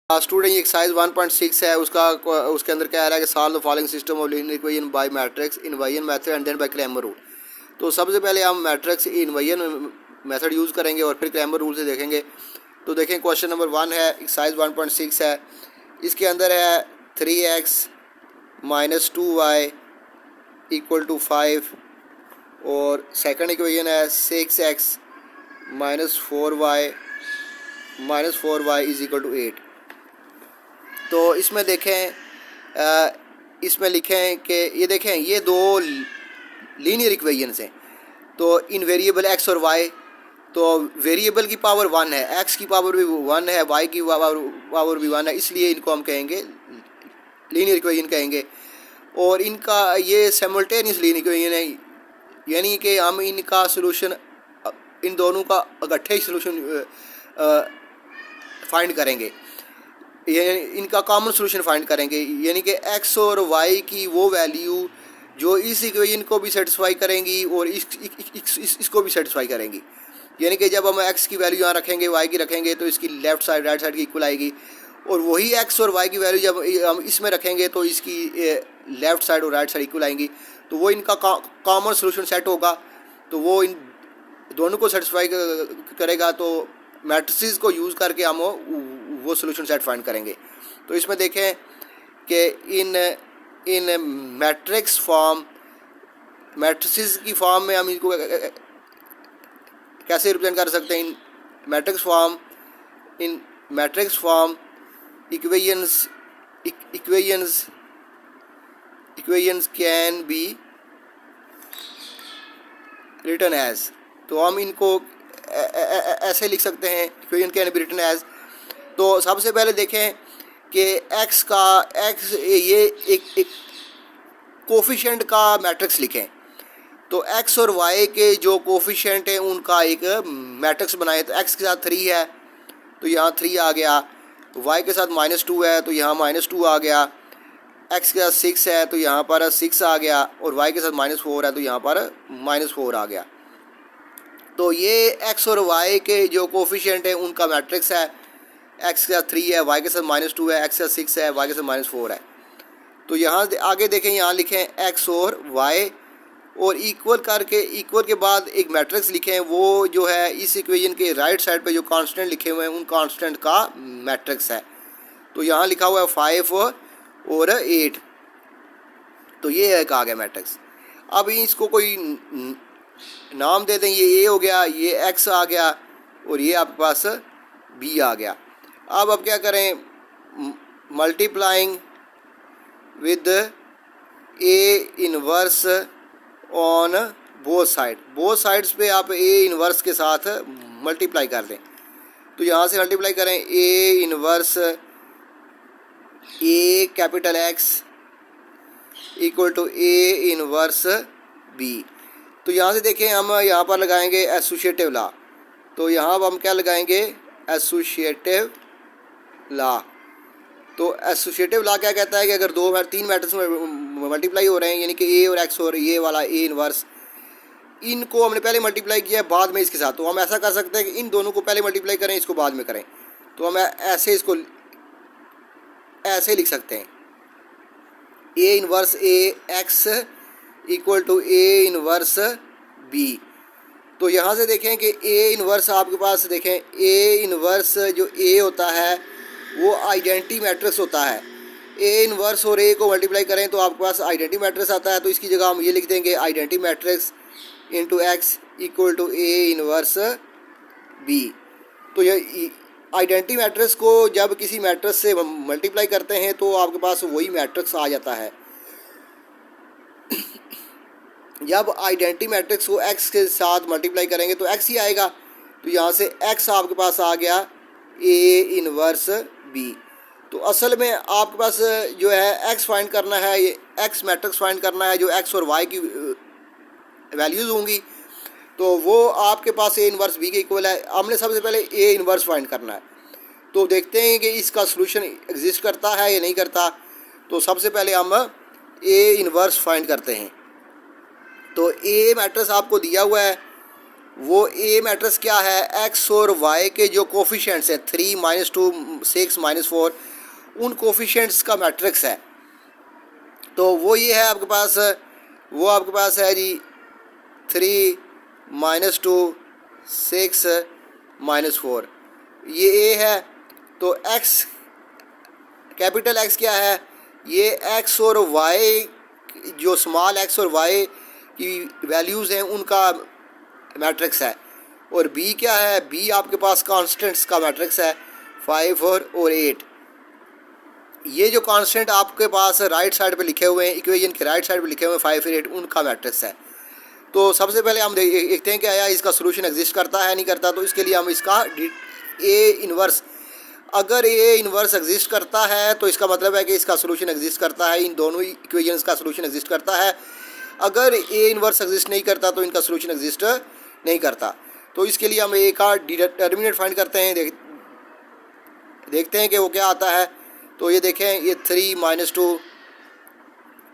Student ये exercise 1.6 है, उसके अंदर कह रहा है कि solve the following system of linear equation by matrix इन वाइन method and then by Cramer rule. तो सबसे पहले हम मैट्रिक्स इन वाइन मेथड यूज़ करेंगे और फिर क्रैमर रूल से देखेंगे। तो देखें क्वेश्चन नंबर 1 है, एक्सरसाइज 1.6 है, इसके अंदर है 3x minus 2y equal to 5 और सेकंड इक्वेशन है 6x minus 4y is equal to 8। तो इसमें देखें इसमें लिखें कि ये देखें ये दो लीनियर इक्वेशंस हैं। तो इन वेरिएबल x और y, तो वेरिएबल की पावर 1 है, x की पावर भी 1 है, y की पावर भी 1 है, इसलिए इनको हम कहेंगे लीनियर इक्वेशन कहेंगे। और इनका ये साइमल्टेनियस लीनियर इक्वेशन है, यानी कि हम इनका सलूशन, इन दोनों का इकट्ठे सलूशन फाइंड करेंगे, यानी इनका कॉमन सलूशन फाइंड करेंगे, यानी कि x और y की वो वैल्यू जो इस इक्वेशन को भी सेटिस्फाई करेंगी और इसको भी सेटिस्फाई करेंगी। यानी कि जब हम x की वैल्यू यहाँ रखेंगे, y की रखेंगे, तो इसकी लेफ़्ट साइड राइट साइड की इक्वल आएगी, और वही x और y की वैल्यू जब हम इसमें रखेंगे तो इसकी लेफ़्ट साइड और राइट साइड इक्वल आएंगी। तो वो इनका कॉमन सलूशन सेट होगा, तो वो इन दोनों को सेटिस्फाई करेगा। तो मैट्रिसेस को यूज़ करके हम वो सॉल्यूशन सेट फाइंड करेंगे। तो इसमें देखें कि इन मैट्रिक्स फॉर्म, मैट्रिसेस की फॉर्म में हम इनको कैसे रिप्रेजेंट कर सकते हैं। In matrix form equations can be written as. तो हम इनको ऐसे लिख सकते हैं, equation can be written as. तो सबसे पहले देखें कि ये एक कोफिशिएंट का मैट्रिक्स लिखें। तो x और y के जो कोफिशिएंट हैं उनका एक मैट्रिक्स बनाए। तो x के साथ 3 है तो यहाँ 3 आ गया, y के साथ -2 है तो यहाँ -2 आ गया, x के साथ 6 है तो यहाँ पर 6 आ गया, और y के साथ -4 है तो यहाँ पर -4 आ गया। तो ये x और y के जो कोफिशिएंट हैं उनका मैट्रिक्स है। x के साथ 3 है, y के साथ -2 है, x के साथ 6 है, y के साथ -4 है। तो यहाँ आगे देखें, यहाँ लिखें x और y और इक्वल करके, इक्वल के बाद एक मैट्रिक्स लिखें, वो जो है इस इक्वेशन के राइट साइड पे जो कांस्टेंट लिखे हुए हैं उन कांस्टेंट का मैट्रिक्स है। तो यहाँ लिखा हुआ है 5 और 8। तो ये एक आ गया मैट्रिक्स। अब इसको कोई नाम दे दें, ये a हो गया, ये x आ गया, और ये आपके पास b आ गया। अब क्या करें, multiplying with a inverse on both sides पे आप a इनवर्स के साथ मल्टीप्लाई कर दें। तो यहाँ से मल्टीप्लाई करें a inverse a capital X equal to a inverse b। तो यहाँ से देखें, हम यहाँ पर लगाएंगे एसोसिएटिव लॉ। तो यहाँ हम क्या लगाएंगे, एसोसिएटिव लॉ। तो एसोसिएटिव लॉ क्या कहता है कि अगर 3 मैट्रिक्स में मल्टीप्लाई हो रहे हैं, यानी कि ए और एक्स और ये वाला ए इनवर्स, इनको हमने पहले मल्टीप्लाई किया है बाद में इसके साथ, तो हम ऐसा कर सकते हैं कि इन दोनों को पहले मल्टीप्लाई करें, इसको बाद में करें। तो हम ऐसे इसको ऐसे लिख सकते हैं, A inverse A X equal to A inverse B. तो यहाँ से देखें कि ए इनवर्स आपके पास देखें, ए इनवर्स जो ए होता है वो आइडेंटिटी मैट्रिक्स होता है। ए इनवर्स और ए को मल्टीप्लाई करें तो आपके पास आइडेंटिटी मैट्रिक्स आता है। तो इसकी जगह हम ये लिख देंगे identity matrix into X equal to A inverse B. तो ये आइडेंटिटी मैट्रिक्स को जब किसी मैट्रिक्स से मल्टीप्लाई करते हैं तो आपके पास वही मैट्रिक्स आ जाता है। जब आइडेंटिटी मैट्रिक्स को x के साथ मल्टीप्लाई करेंगे तो x ही आएगा। तो यहाँ से x आपके पास आ गया a इनवर्स b। तो असल में आपके पास जो है x फाइंड करना है, ये x मैट्रिक्स फाइंड करना है जो x और y की वैल्यूज़ होंगी। तो वो आपके पास a इनवर्स b के इक्वल है। हमने सबसे पहले a इनवर्स फाइंड करना है। तो देखते हैं कि इसका सलूशन एग्जिस्ट करता है या नहीं करता। तो सबसे पहले हम a इनवर्स फाइंड करते हैं। तो ए मैट्रिक्स आपको दिया हुआ है वो ए मैट्रिक्स क्या है, एक्स और वाई के जो कोफिशेंट्स है 3 -2 6 -4 उन कोफिशेंट्स का मैट्रिक्स है। तो वो ये है आपके पास, वो आपके पास है जी 3 -2 6 -4, ये ए है। तो एक्स, कैपिटल एक्स क्या है, ये एक्स और वाई, जो स्मॉल एक्स और वाई की वैल्यूज़ हैं उनका मैट्रिक्स है। और बी क्या है, बी आपके पास कांस्टेंट्स का मैट्रिक्स है 5 और 8। ये जो कांस्टेंट आपके पास राइट साइड पे लिखे हुए हैं, इक्वेशन के राइट साइड पे लिखे हुए हैं 5 और 8, उनका मैट्रिक्स है। तो सबसे पहले हम देखते हैं कि आया इसका सोल्यूशन एग्जिस्ट करता है नहीं करता। तो इसके लिए हम इसका ए इन्वर्स, अगर ए इन्वर्स एग्जिस्ट करता है तो इसका मतलब है कि इसका सोल्यूशन एग्जिस्ट करता है, इन दोनों इक्वेशंस का सोल्यूशन एग्जिस्ट करता है। अगर ए इन्वर्स एग्जिस्ट नहीं करता तो इनका सोल्यूशन एग्जिस्ट नहीं करता। तो इसके लिए हम ए का डिटर्मिनेंट फाइंड करते हैं, देखते हैं कि वो क्या आता है। तो ये देखें, ये 3 -2,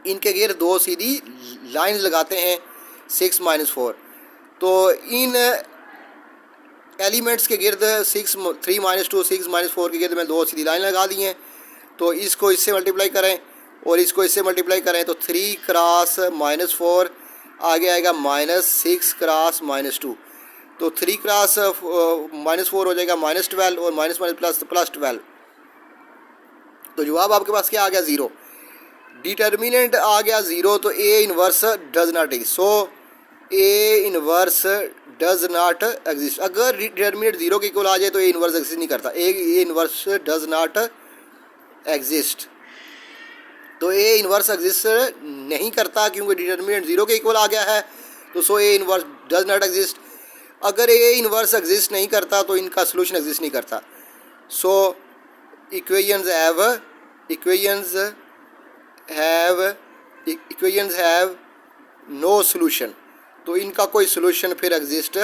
इनके गिर्द दो सीधी लाइन लगाते हैं 6 -4। तो इन एलिमेंट्स के गिर्द 3 -2 6 -4 के गिर्द में दो सीधी लाइन लगा दी हैं। तो इसको इससे मल्टीप्लाई करें और इसको इससे मल्टीप्लाई करें तो 3 क्रॉस -4 आगे आएगा -6 क्रॉस -2। तो 3 क्रॉस -4 हो जाएगा -12 और +12। तो जवाब आपके पास क्या आ गया, 0। डिटर्मिनेंट आ गया 0, तो A inverse does not exist. So A inverse does not exist. अगर डिटर्मिनेंट 0 के इक्वल आ जाए तो ए इन्वर्स एग्जिस्ट नहीं करता। ए इन्वर्स डज नॉट एग्जिस्ट, तो ए इन्वर्स एग्जिस्ट नहीं करता क्योंकि डिटर्मिनेंट 0 के इक्वल आ गया है। तो सो A inverse does not exist. अगर ए इन्वर्स एग्जिस्ट नहीं करता तो इनका सोल्यूशन एग्जिस्ट नहीं करता। सो इक्वेशंस हैव नो सोल्यूशन। तो इनका कोई सोल्यूशन फिर एग्जिस्ट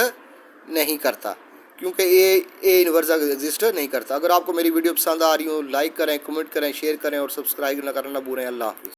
नहीं करता क्योंकि ए इन्वर्स एग्जिस्ट नहीं करता। अगर आपको मेरी वीडियो पसंद आ रही हो, लाइक करें, कमेंट करें, शेयर करें और सब्सक्राइब करना भूलें। अल्लाह हाफ़िज़।